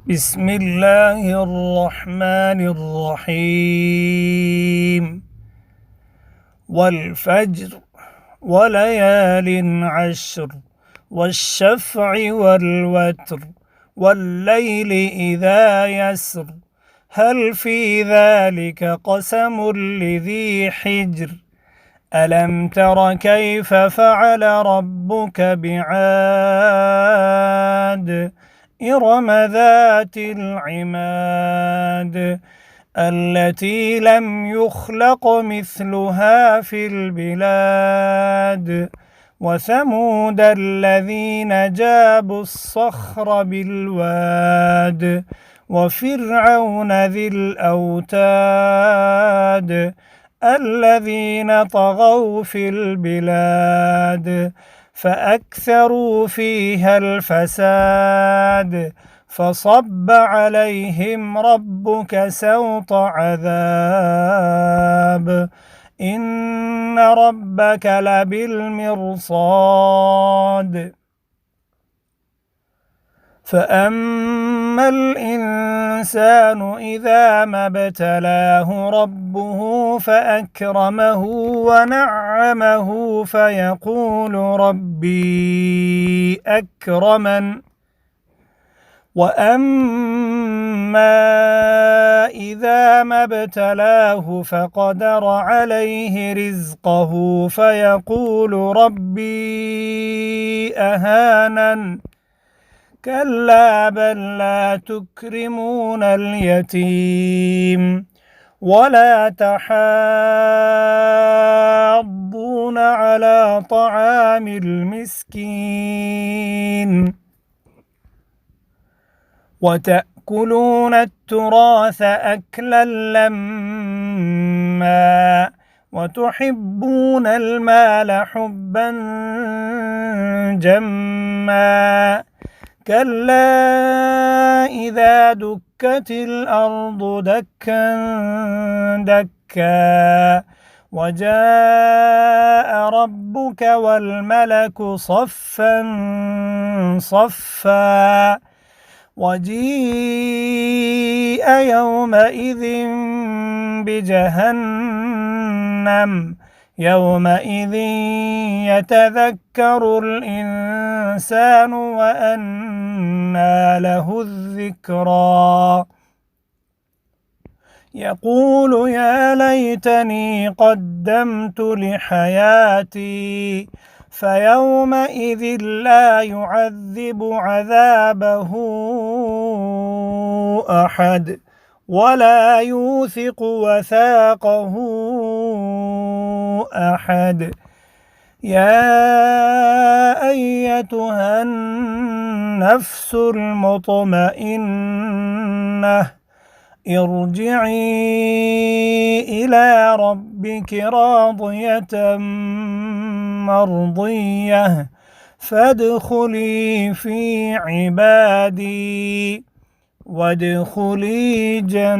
بسم الله الرحمن الرحيم. والفجر وليال عشر والشفع والوتر والليل إذا يسر هل في ذلك قسم لذي حجر ألم تر كيف فعل ربك بعاد إرم ذات العماد التي لم يخلق مثلها في البلاد وثمود الذين جابوا الصخر بالواد وفرعون ذي الأوتاد الذين طغوا في البلاد فأكثروا فيها الفساد فصب عليهم ربك سوط عذاب إن ربك لبالمرصاد فأما الإنسان إذا ما ابتلاه ربه فأكرمه ونعمه فيقول ربي أكرمن وأما إذا ما ابتلاه فقدر عليه رزقه فيقول ربي أهانن كلا بل لا تكرمون اليتيم ولا تحاضون على طعام المسكين وتأكلون التراث أكلا لما وتحبون المال حبا جما كلا إذا دكت الأرض دكا دكا وجاء ربك والملك صفا صفا وجيء يومئذ بجهنم يومئذ يتذكر الإنسان وأنى له الذكرى يقول يا ليتني قدمت لحياتي فيومئذ لا يعذب عذابه أحد ولا يوثق وثاقه أحد يا أيتها النفس المطمئنة ارجعي إلى ربك راضية مرضية فادخلي في عبادي وادخلي جنتي.